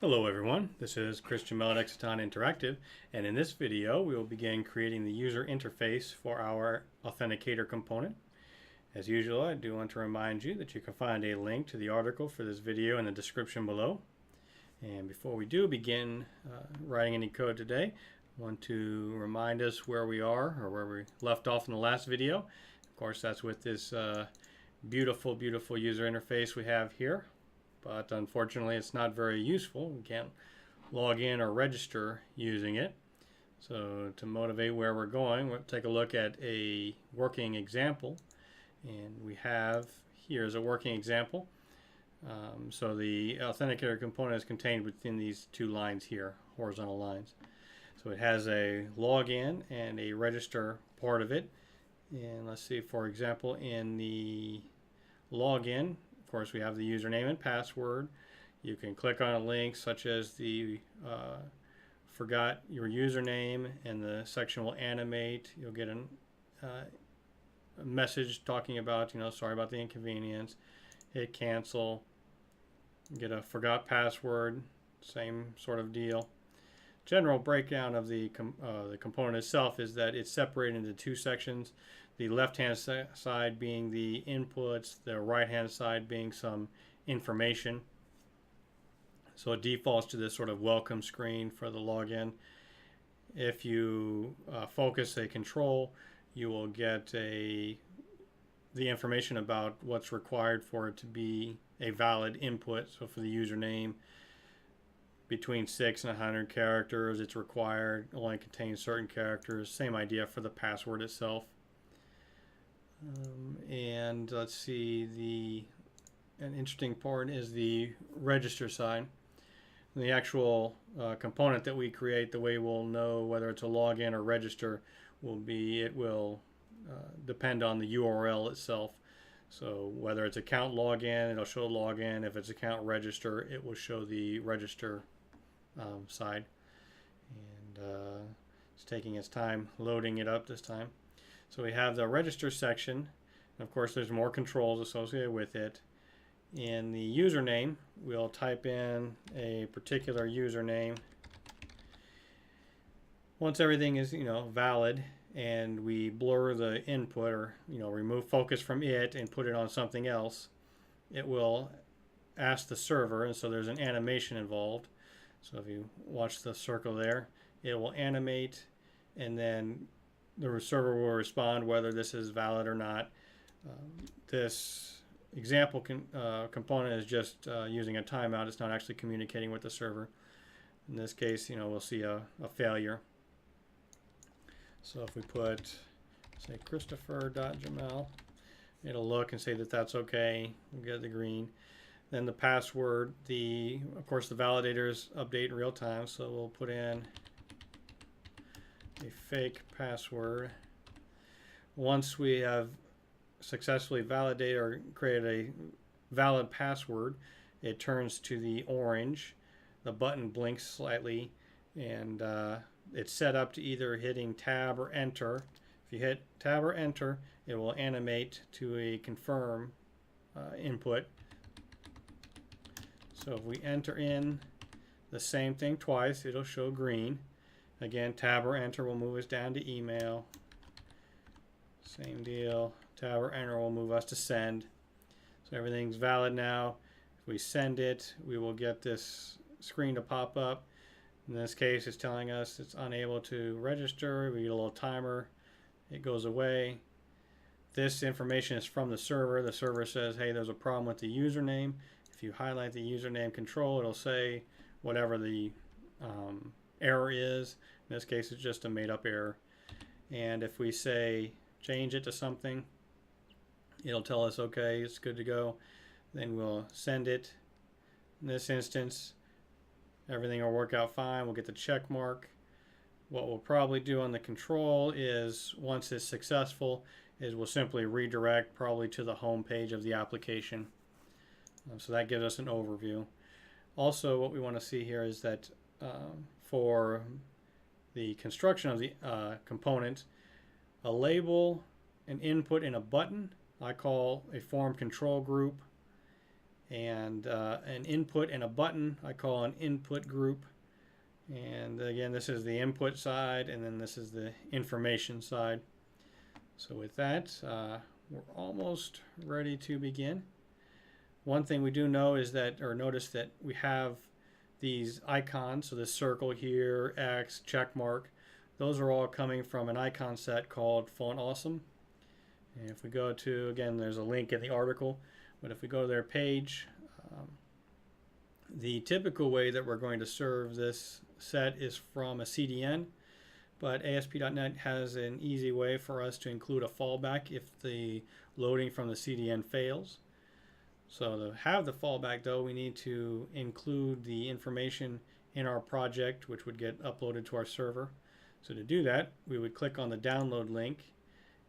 Hello everyone, this is Chris Jamel at Exiton Interactive, and in this video we will begin creating the user interface for our Authenticator component. As usual, I do want to remind you that you can find a link to the article for this video in the description below. And before we do begin writing any code today, I want to remind us where we are, or where we left off in the last video. Of course, that's with this beautiful user interface we have here. But unfortunately it's not very useful. We can't log in or register using it. So to motivate where we're going, we'll take a look at a working example. And we have here is a working example. So the Authenticator component is contained within these two lines here, horizontal lines. So it has a login and a register part of it. And let's see, for example, in the login, of course, we have the username and password. You can click on a link such as the forgot your username, and the section will animate. You'll get a message talking about, sorry about the inconvenience. Hit cancel. Get a forgot password, same sort of deal. General breakdown of the component itself is that it's separated into two sections. The left-hand side being the inputs, the right-hand side being some information. So it defaults to this sort of welcome screen for the login. If you focus a control, you will get the information about what's required for it to be a valid input. So for the username, between 6 and 100 characters it's required, only contains certain characters. Same idea for the password itself. And let's see, an interesting part is the register side. The actual component that we create, the way we'll know whether it's a login or register it will depend on the URL itself. So whether it's account login, it'll show login. If it's account register, it will show the register side. And it's taking its time loading it up this time. So we have the register section. And of course, there's more controls associated with it. In the username, we'll type in a particular username. Once everything is, valid, and we blur the input, or remove focus from it and put it on something else, it will ask the server, and so there's an animation involved. So if you watch the circle there, it will animate, and then the server will respond whether this is valid or not. This example component is just using a timeout. It's not actually communicating with the server. In this case, we'll see a failure. So if we put, say, Christopher.Jamel, it'll look and say that that's okay. We'll get the green. Then the password, of course the validators update in real time, so we'll put in a fake password. Once we have successfully validated or created a valid password, it turns to the orange. The button blinks slightly, and it's set up to either hitting tab or enter. If you hit tab or enter, it will animate to a confirm input. So if we enter in the same thing twice, it'll show green. Again, tab or enter will move us down to email. Same deal. Tab or enter will move us to send. So everything's valid now. If we send it, we will get this screen to pop up. In this case, it's telling us it's unable to register. We get a little timer. It goes away. This information is from the server. The server says, hey, there's a problem with the username. If you highlight the username control, it'll say whatever the error is. In this case, it's just a made-up error. And if we say change it to something, it'll tell us, okay, it's good to go. Then we'll send it. In this instance, everything will work out fine. We'll get the check mark. What we'll probably do on the control is, once it's successful, is we'll simply redirect probably to the home page of the application. So that gives us an overview. Also, what we want to see here is that for the construction of the component, a label, an input, and a button I call a form control group. and an input and a button I call an input group. And again, this is the input side, and then this is the information side. So with that, we're almost ready to begin. One thing we do know is that, or notice that we have these icons. So this circle here, X, check mark, those are all coming from an icon set called Font Awesome. And if we go to, again, there's a link in the article, but if we go to their page, the typical way that we're going to serve this set is from a CDN, but ASP.NET has an easy way for us to include a fallback if the loading from the CDN fails. So to have the fallback, though, we need to include the information in our project, which would get uploaded to our server. So to do that, we would click on the download link,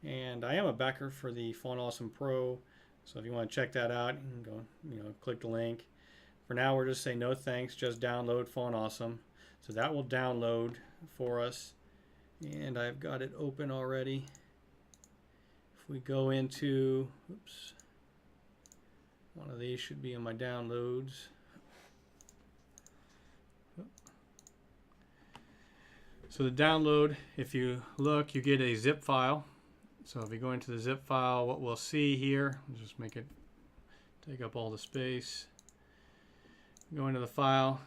and I am a backer for the Font Awesome Pro, so if you want to check that out, you can go, click the link. For now, we're just saying no thanks, just download Font Awesome. So that will download for us, and I've got it open already. If we go into, oops, one of these should be in my downloads. So the download, if you look, you get a zip file. So if you go into the zip file, what we'll see here, I'll just make it take up all the space. Go into the file.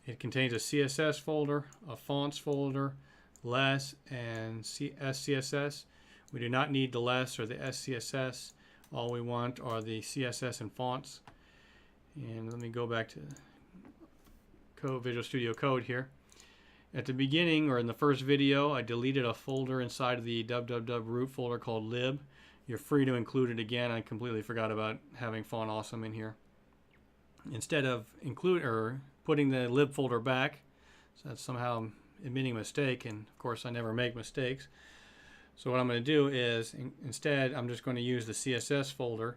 It contains a CSS folder, a fonts folder, less, and SCSS. We do not need the less or the SCSS. All we want are the CSS and fonts. And let me go back to Visual Studio Code here. At the beginning, or in the first video, I deleted a folder inside of the www root folder called lib. You're free to include it again. I completely forgot about having Font Awesome in here. Instead of putting the lib folder back, so that's somehow admitting a mistake, and of course I never make mistakes. So what I'm going to do is, instead, I'm just going to use the CSS folder,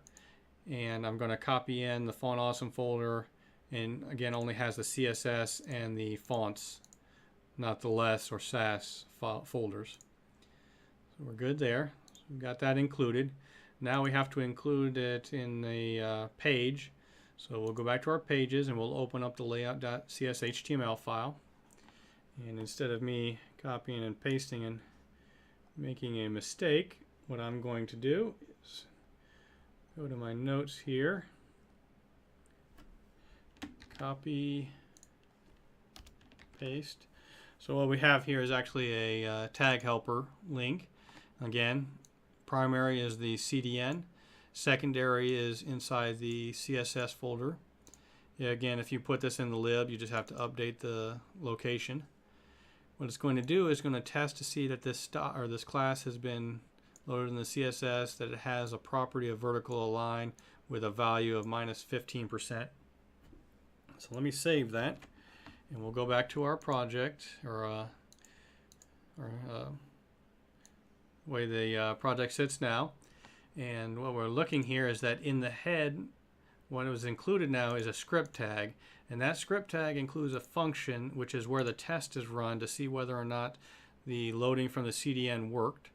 and I'm going to copy in the Font Awesome folder, and again only has the CSS and the fonts, not the less or SAS folders. So we're good there. So we've got that included. Now we have to include it in the page. So we'll go back to our pages and we'll open up the layout.cshtml file. And instead of me copying and pasting and making a mistake, what I'm going to do is go to my notes here, copy, paste. So what we have here is actually a tag helper link. Again, primary is the CDN. Secondary is inside the CSS folder. Again, if you put this in the lib, you just have to update the location. What it's going to do is going to test to see that this class has been loaded in the CSS, that it has a property of vertical align with a value of -15%. So let me save that, and we'll go back to our project, or way the project sits now. And what we're looking here is that in the head, what was included now is a script tag, and that script tag includes a function which is where the test is run to see whether or not the loading from the CDN worked.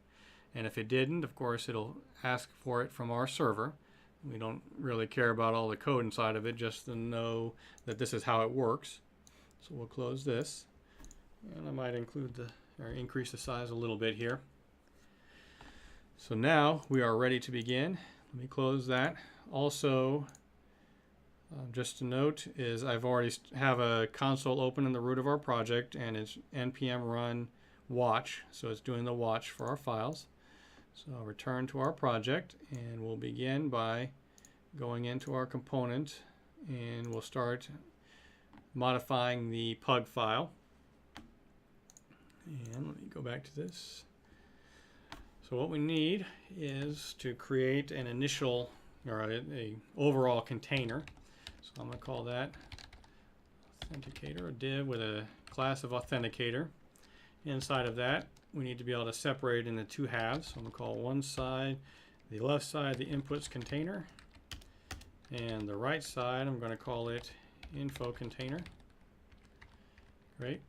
And if it didn't, of course it'll ask for it from our server. We don't really care about all the code inside of it, just to know that this is how it works. So we'll close this, and I might increase the size a little bit here. So now we are ready to begin. Let me close that. Also, just a note is I've already have a console open in the root of our project, and it's npm run watch, so it's doing the watch for our files. So I'll return to our project, and we'll begin by going into our component, and we'll start modifying the pug file. And let me go back to this. So what we need is to create an initial, or a overall container. So I'm going to call that Authenticator, a div with a class of Authenticator. Inside of that, we need to be able to separate into two halves. So I'm going to call one side, the left side, the inputs container, and the right side, I'm going to call it info container. Great.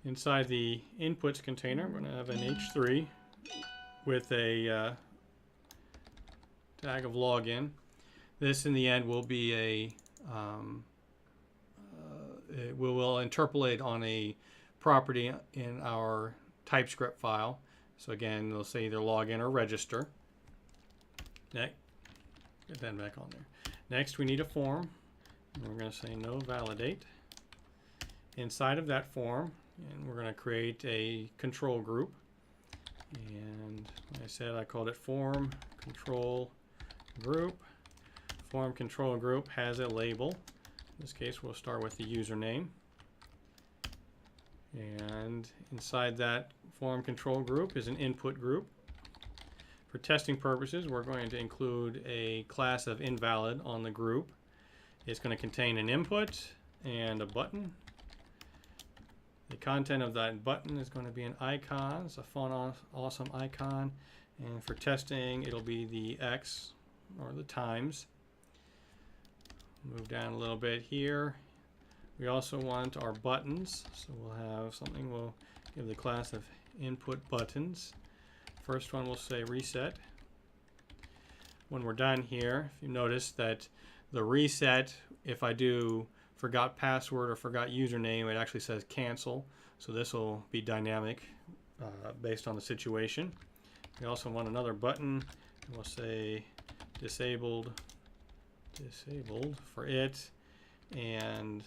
Inside the inputs container, I'm going to have an H3 with a tag of login. This in the end will be we will interpolate on a property in our TypeScript file. So again, they'll say either login or register. Next, get that back on there. Next, we need a form. And we're going to say no validate. Inside of that form, and we're going to create a control group. And like I said, I called it form control group. Form control group has a label. In this case, we'll start with the username. And inside that form control group is an input group. For testing purposes, we're going to include a class of invalid on the group. It's going to contain an input and a button. The content of that button is going to be an icon. It's a fun, awesome icon. And for testing, it'll be the X or the times. Move down a little bit here. We also want our buttons. So we'll have something, we'll give the class of input buttons. First one will say reset. When we're done here, if you notice that the reset, if I do forgot password or forgot username, it actually says cancel. So this will be dynamic based on the situation. We also want another button. We'll say disabled for it, and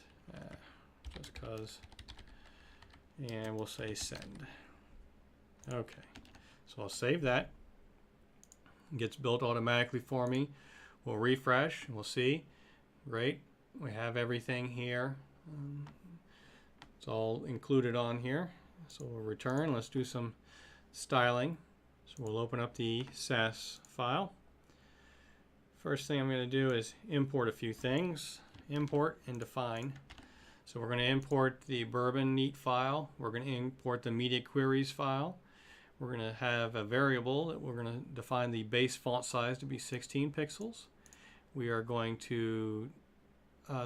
just cause, and we'll say send. Okay, so I'll save that. It gets built automatically for me. We'll refresh and we'll see. Great, we have everything here. It's all included on here. So we'll return. Let's do some styling. So we'll open up the SAS file. First thing I'm going to do is import a few things. Import and define. So we're going to import the Bourbon neat file. We're going to import the media queries file. We're going to have a variable that we're going to define the base font size to be 16 pixels. We are going to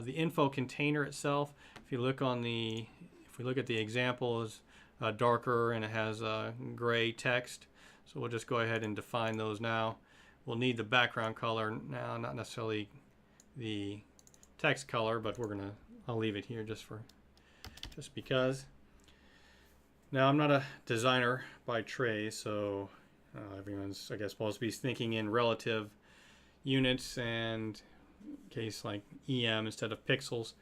the info container itself. If we look at the example, is darker and it has gray text. So we'll just go ahead and define those now. We'll need the background color now, not necessarily the text color, but I'll leave it here just because. Now I'm not a designer by trade, so everyone's, I guess, supposed to be thinking in relative units and case like EM instead of pixels.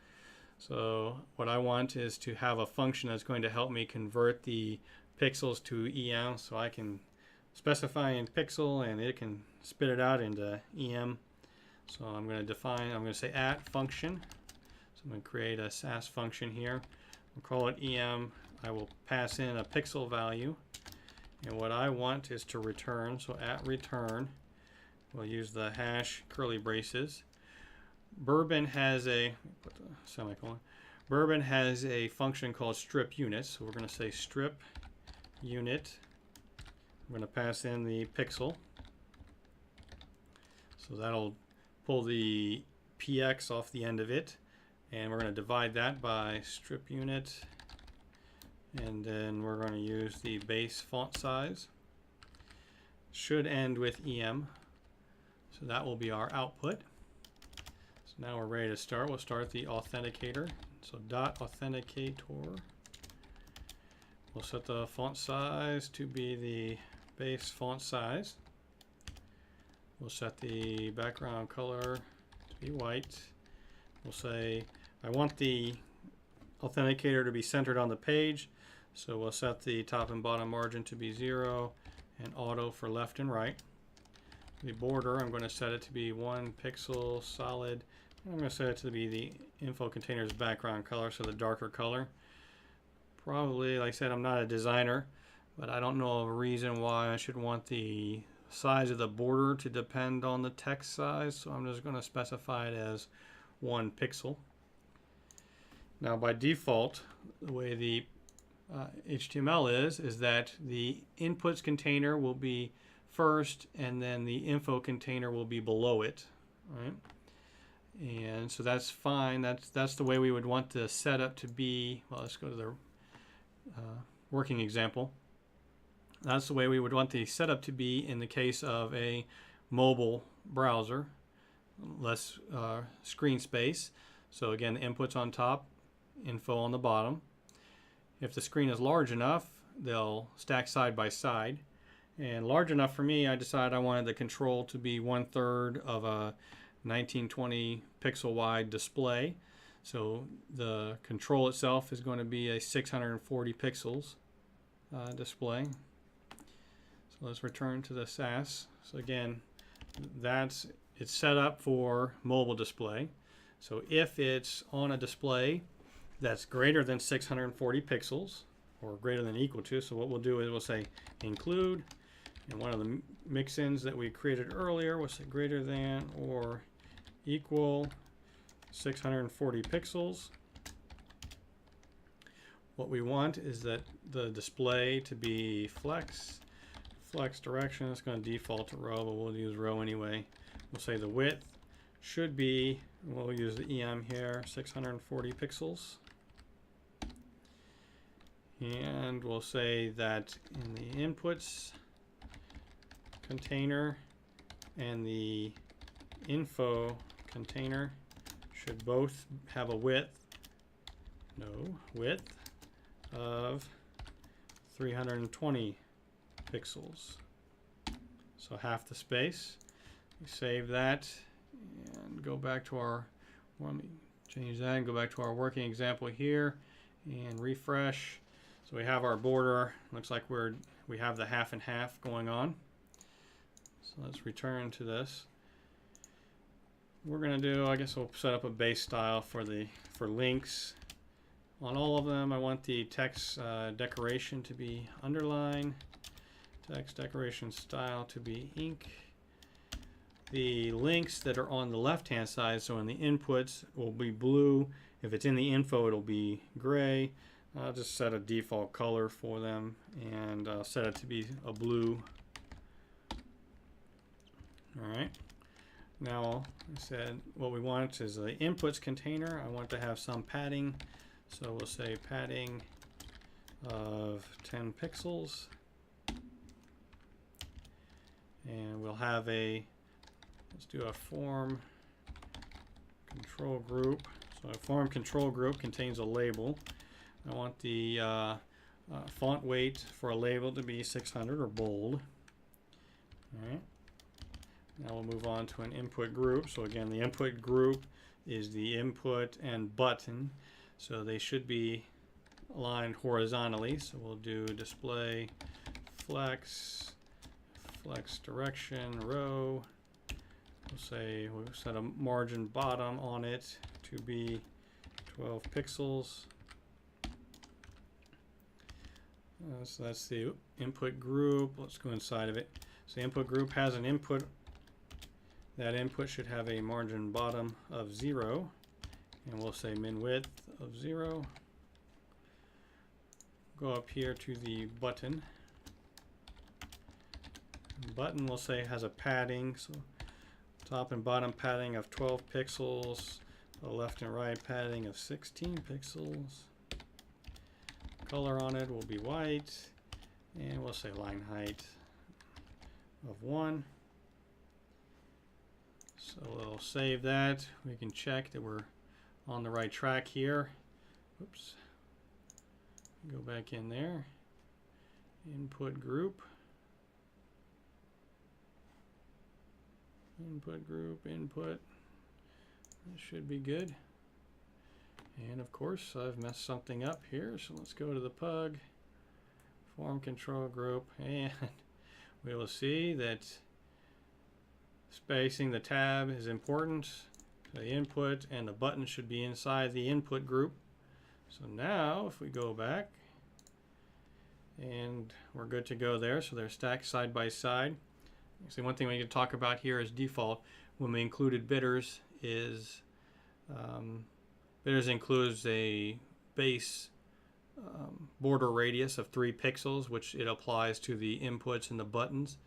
So what I want is to have a function that's going to help me convert the pixels to EM, so I can specify in pixel and it can spit it out into EM. So I'm going to say at function. So I'm going to create a SAS function here. We'll call it EM. I will pass in a pixel value, and what I want is to return. So at return, we'll use the hash curly braces. Bourbon has a semicolon. Bourbon has a function called strip unit. So we're going to say strip unit. I'm going to pass in the pixel. So that'll pull the px off the end of it, and we're going to divide that by strip unit, and then we're going to use the base font size. Should end with EM, so that will be our output. So now we're ready to start. We'll start the authenticator. So .authenticator. We'll set the font size to be the base font size. We'll set the background color to be white. We'll say I want the authenticator to be centered on the page, so we'll set the top and bottom margin to be 0 and auto for left and right. The border, I'm going to set it to be 1 pixel solid. I'm going to set it to be the info container's background color, so the darker color. Probably, like I said, I'm not a designer, but I don't know of a reason why I should want the size of the border to depend on the text size, so I'm just going to specify it as 1 pixel. Now by default, the way the HTML is that the inputs container will be first and then the info container will be below it, right? And so that's fine. That's the way we would want the setup to be. Well, let's go to the working example. That's the way we would want the setup to be in the case of a mobile browser. less screen space. So again, the input's on top, info on the bottom. If the screen is large enough, they'll stack side by side. And large enough for me, I decided I wanted the control to be 1/3 of a 1920 pixel wide display. So the control itself is going to be a 640 pixels display. So let's return to the SAS. So again, it's set up for mobile display. So if it's on a display that's greater than 640 pixels or greater than equal to, so what we'll do is we'll say include, and one of the mix-ins that we created earlier was say greater than or equal 640 pixels. What we want is that the display to be flex direction. It's going to default to row, but we'll use row anyway. We'll say the width should be, we'll use the EM here, 640 pixels. And we'll say that in the inputs container and the info container should both have a width of 320 pixels. So half the space. We save that and go back to our, let me change that and go back to our working example here and refresh. So we have our border. Looks like we have the half and half going on. So let's return to this. We're gonna do, I guess we'll set up a base style for links. On all of them, I want the text decoration to be underline, text decoration style to be ink. The links that are on the left-hand side, so in the inputs, will be blue. If it's in the info, it'll be gray. I'll just set a default color for them and set it to be a blue. All right. Now, I said what we want is the inputs container. I want to have some padding. So we'll say padding of 10 pixels. And we'll have let's do a form control group. So a form control group contains a label. I want the font weight for a label to be 600 or bold. All right. Now we'll move on to an input group. So again, the input group is the input and button. So they should be aligned horizontally. So we'll do display flex direction row. We'll set a margin bottom on it to be 12 pixels. So that's the input group. Let's go inside of it. So the input group has an input. That input should have a margin bottom of 0. And we'll say min width of 0. Go up here to the button. Button we'll say has a padding. So top and bottom padding of 12 pixels. The left and right padding of 16 pixels. Color on it will be white, and we'll say line height of 1. So we'll save that. We can check that we're on the right track here. Oops. Go back in there. Input group. Input group, input. That should be good. And of course, I've messed something up here, so let's go to the pug, form control group, and we will see that spacing the tab is important. The input and the button should be inside the input group. So now, if we go back, and we're good to go there, so they're stacked side by side. See, one thing we can talk about here is default. When we included bidders is bidders includes a base border radius of 3 pixels, which it applies to the inputs and the buttons.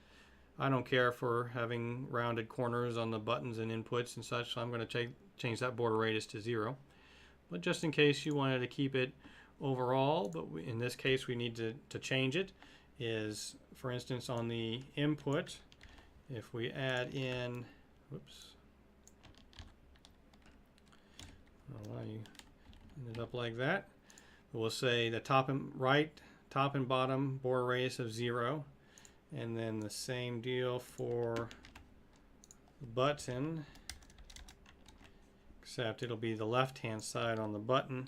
I don't care for having rounded corners on the buttons and inputs and such, so I'm going to change that border radius to 0. But just in case you wanted to keep it overall, but in this case we need to change it, is for instance on the input, if we add in, whoops, don't know why you ended up like that. We'll say the top and bottom border radius of 0, and then the same deal for the button, except it'll be the left hand side on the button.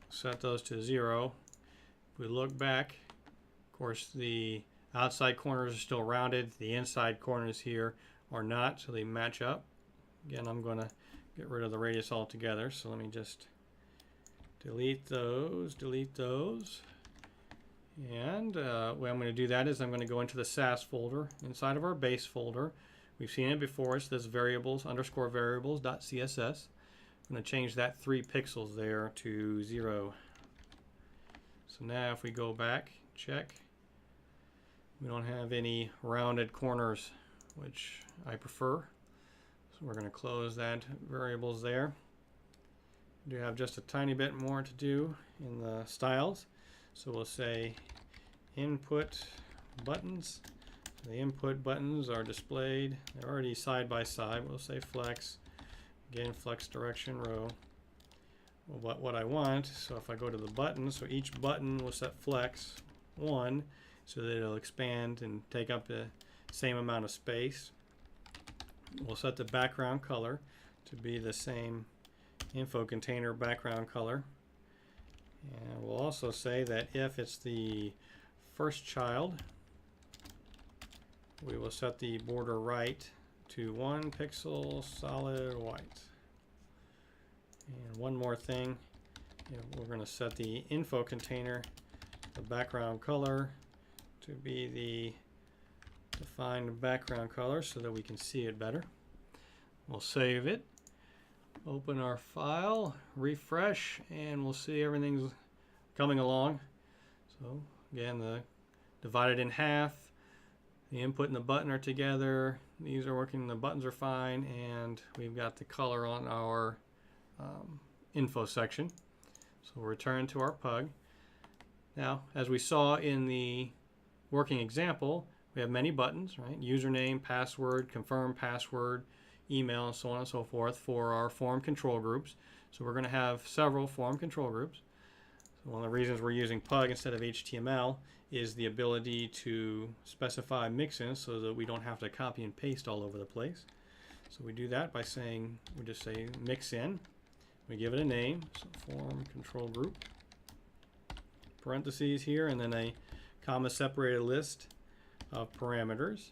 Set those to 0. If we look back, of course the outside corners are still rounded, the inside corners here are not, so they match up. Again, I'm going to get rid of the radius altogether, so let me just delete those. And the way I'm going to do that is I'm going to go into the SAS folder inside of our base folder. We've seen it before. It's this variables_variables.css. I'm going to change that 3 pixels there to 0. So now if we go back, check, we don't have any rounded corners, which I prefer. So we're going to close that variables there. We do have just a tiny bit more to do in the styles. So we'll say input buttons. The input buttons are displayed. They're already side by side. We'll say flex. Again, flex direction row. Well, what I want, so if I go to the button, so each button will set flex 1 so that it'll expand and take up the same amount of space. We'll set the background color to be the same info container background color. And we'll also say that if it's the first child, we will set the border right to 1 pixel solid white. And one more thing, we're going to set the info container, the background color, to be the defined background color so that we can see it better. We'll save it, open our file, refresh, and we'll see everything's coming along. So again, the divided in half, the input and the button are together, these are working, the buttons are fine, and we've got the color on our info section. So we'll return to our pug. Now, as we saw in the working example, we have many buttons, right? Username, password, confirm password, email, and so on and so forth for our form control groups. So we're going to have several form control groups. So one of the reasons we're using pug instead of HTML is the ability to specify mixins so that we don't have to copy and paste all over the place. So we do that by saying, we just say mixin. We give it a name, so form control group, parentheses here, and then a comma separated list of parameters.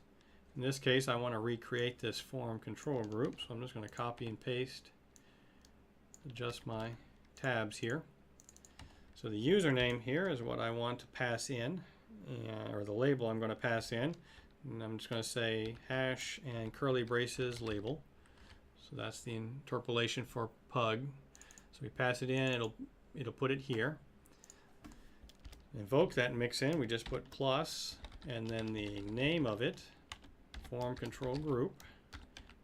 In this case, I want to recreate this form control group, so I'm just going to copy and paste, adjust my tabs here. So the username here is what I want to pass in, or the label I'm going to pass in. And I'm just going to say hash and curly braces label. So that's the interpolation for pug. So we pass it in, it'll put it here. Invoke that mixin, we just put plus, and then the name of it, form control group.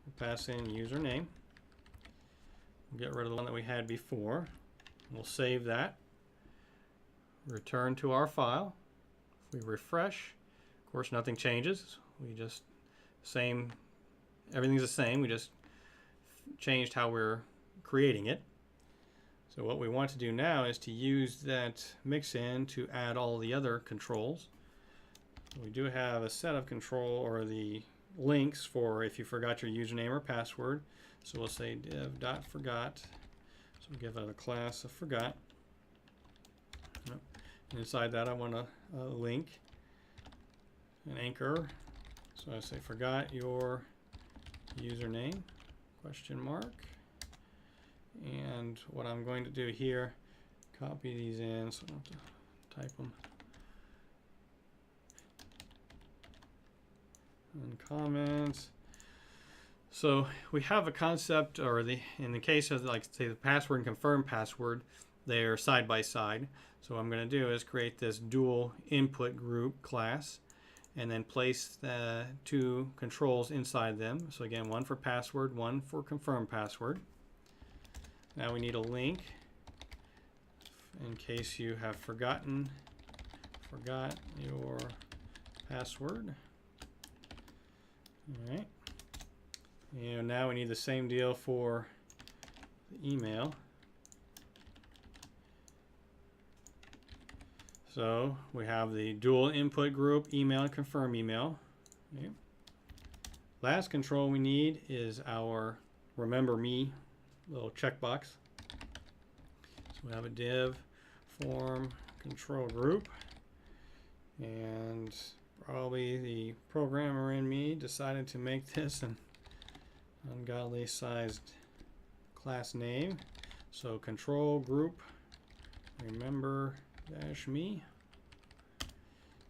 We'll pass in username. We'll get rid of the one that we had before. We'll save that. Return to our file. If we refresh, of course nothing changes. We just everything's the same. We just changed how we're creating it. So what we want to do now is to use that mixin to add all the other controls. We do have a set of control, or the links for if you forgot your username or password. So we'll say div.forgot. So we give it a class of forgot. And inside that I want a link, an anchor. So I say forgot your username, question mark. And what I'm going to do here, copy these in so I don't have to type them. And comments. So we have a concept, or in the case of, like, say, the password and confirm password, they're side by side. So what I'm going to do is create this dual input group class and then place the 2 controls inside them. So again, one for password, one for confirm password. Now we need a link in case you have forgot your password. All right. And now we need the same deal for the email. So we have the dual input group, email and confirm email. Okay. Last control we need is our remember me little checkbox. So we have a div form control group, and probably the programmer in me decided to make this an ungodly sized class name. So control group remember dash me.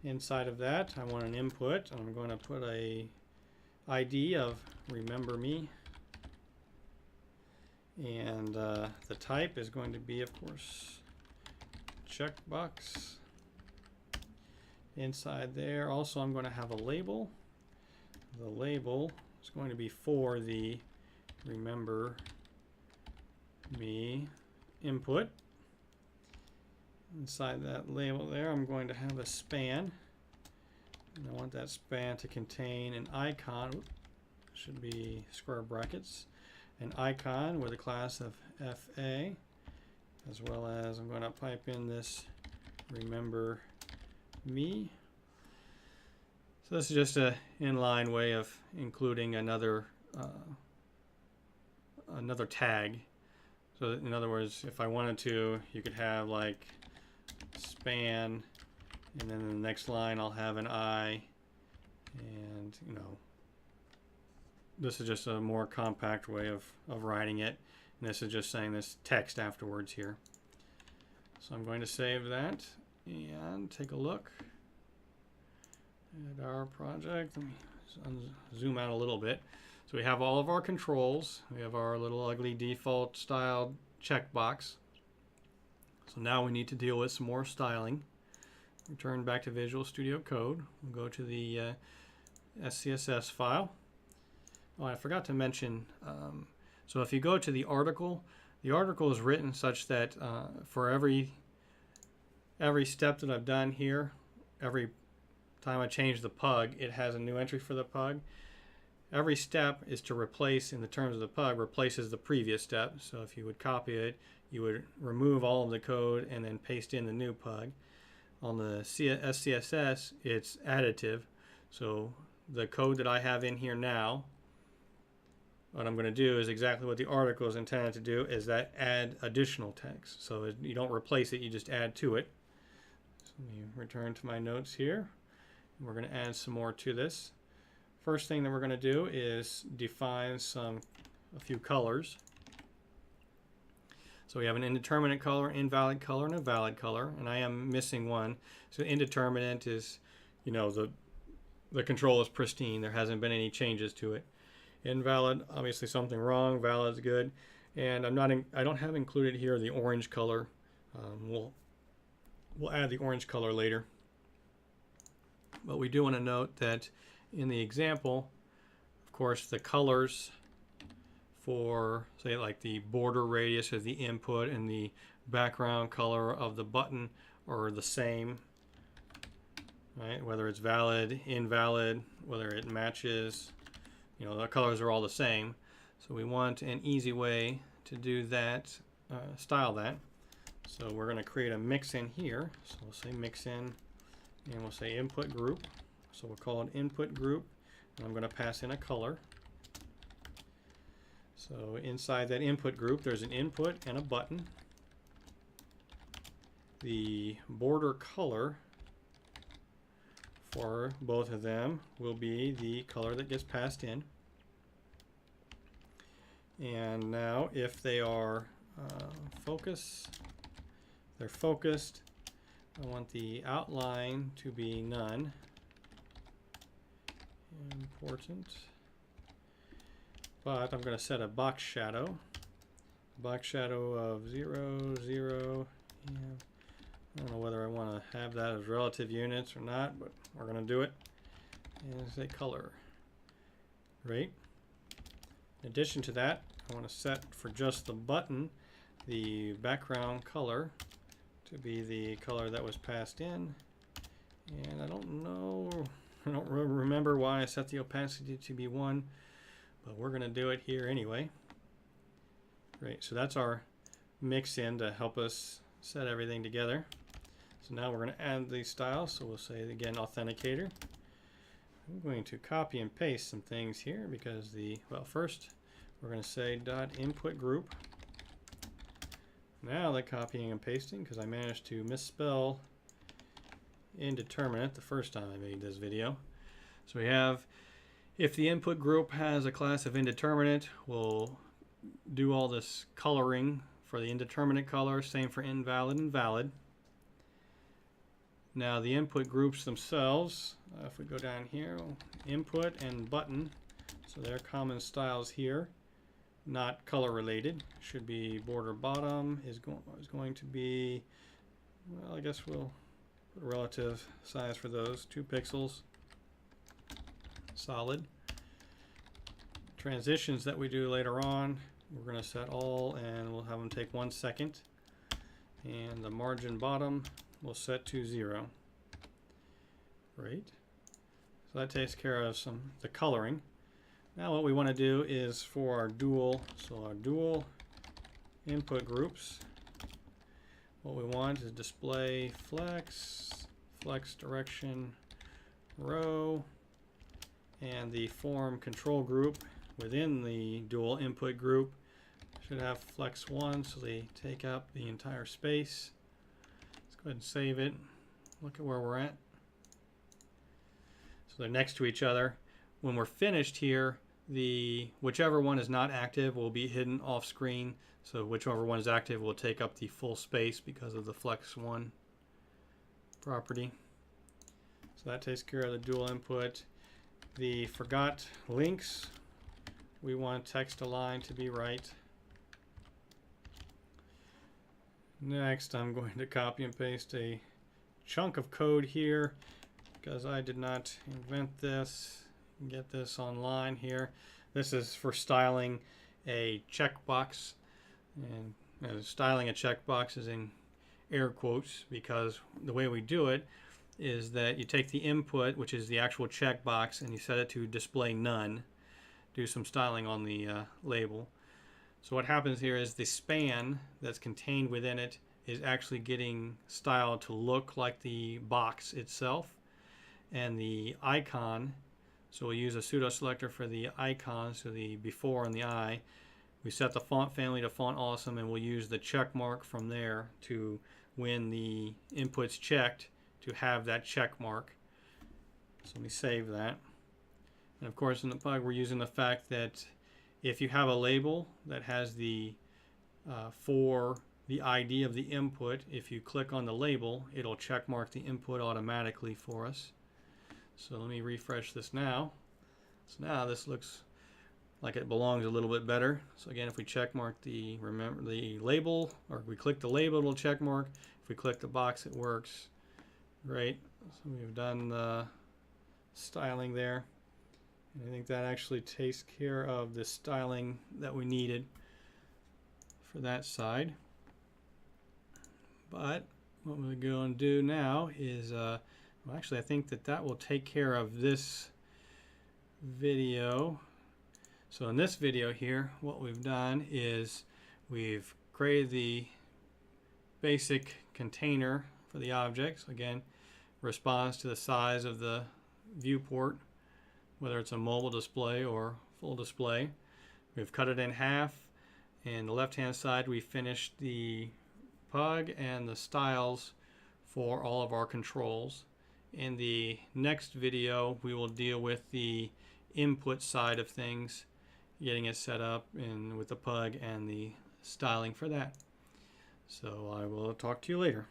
Inside of that I want an input. I'm going to put a ID of remember me, and the type is going to be, of course, checkbox. Inside there also I'm going to have a label. The label is going to be for the remember me input. Inside that label there I'm going to have a span, and I want that span to contain an icon. Should be square brackets, an icon with a class of FA, as well as I'm going to pipe in this remember me. So this is just a inline way of including another tag. So in other words, if I wanted to, you could have like span, and then in the next line I'll have an I, and you know, this is just a more compact way of writing it, and this is just saying this text afterwards here. So I'm going to save that and take a look at our project. Let me zoom out a little bit. So we have all of our controls. We have our little ugly default styled checkbox. So now we need to deal with some more styling. Return back to Visual Studio Code. We'll go to the SCSS file. Oh, I forgot to mention, so if you go to the article is written such that for every step that I've done here, every time I change the pug, it has a new entry for the pug. Every step is to replace, in the terms of the pug, replaces the previous step. So if you would copy it, you would remove all of the code and then paste in the new pug. On the SCSS, it's additive. So the code that I have in here now, what I'm going to do is exactly what the article is intended to do, is that add additional text. So you don't replace it, you just add to it. So let me return to my notes here. We're going to add some more to this. First thing that we're going to do is define a few colors. So we have an indeterminate color, invalid color, and a valid color, and I am missing one. So indeterminate is, you know, the control is pristine. There hasn't been any changes to it. Invalid, obviously something wrong. Valid is good, and I don't have included here the orange color. We'll add the orange color later. But we do want to note that in the example, of course, the colors for, say, like the border radius of the input and the background color of the button are the same, right? Whether it's valid, invalid, whether it matches, you know, the colors are all the same. So we want an easy way to do that, style that. So we're going to create a mix-in here. So we'll say mix-in, and we'll say input group. So we'll call it input group, and I'm going to pass in a color. So inside that input group, there's an input and a button. The border color for both of them will be the color that gets passed in. And now if they are they're focused, I want the outline to be none. Important. But I'm going to set a box shadow of 0, 0. Yeah. I don't know whether I want to have that as relative units or not, but we're going to do it. And say color. Great. In addition to that, I want to set for just the button the background color to be the color that was passed in. And I don't remember why I set the opacity to be 1, but we're going to do it here anyway. Great, so that's our mix in to help us set everything together. So now we're going to add these styles. So we'll say again Authenticator. I'm going to copy and paste some things here because first we're going to say .input group. Now the copying and pasting, because I managed to misspell indeterminate the first time I made this video. So we have, if the input group has a class of indeterminate, we'll do all this coloring for the indeterminate color, same for invalid and valid. Now the input groups themselves, if we go down here, input and button, so they're common styles here, not color related. Should be border bottom is going to be, well, I guess we'll put a relative size for those, 2 pixels, solid. Transitions that we do later on, we're going to set all and we'll have them take 1 second. And the margin bottom we'll set to 0. Great. So that takes care of the coloring. Now what we want to do is for our dual, so our dual input groups, what we want is display flex, flex direction, row, and the form control group within the dual input group should have flex 1, so they take up the entire space. Let's go ahead and save it. Look at where we're at. So they're next to each other. When we're finished here, whichever one is not active will be hidden off screen. So whichever one is active will take up the full space because of the flex 1 property. So that takes care of the dual input. The forgot links, we want text align to be right. Next, I'm going to copy and paste a chunk of code here because I did not invent this. Get this online here. This is for styling a checkbox, and styling a checkbox is in air quotes because the way we do it is that you take the input, which is the actual checkbox, and you set it to display none. Do some styling on the label. So what happens here is the span that's contained within it is actually getting styled to look like the box itself, and the icon, so we'll use a pseudo selector for the icon, so the before and the I. We set the font family to font awesome, and we'll use the check mark from there to, when the input's checked, to have that check mark. So let me save that. And of course in the Pug we're using the fact that if you have a label that has the for the ID of the input, if you click on the label, it'll check mark the input automatically for us. So let me refresh this now. So now this looks like it belongs a little bit better. So again, if we check mark the label, or if we click the label, it'll check mark. If we click the box, it works. Great. So we've done the styling there. And I think that actually takes care of the styling that we needed for that side. But what we're going to do now is, well, actually I think that will take care of this video. So in this video here, what we've done is we've created the basic container for the objects. Again, responds to the size of the viewport, whether it's a mobile display or full display. We've cut it in half, and the left hand side we finished the Pug and the styles for all of our controls. In the next video we will deal with the input side of things, getting it set up with the Pug and the styling for that. So I will talk to you later.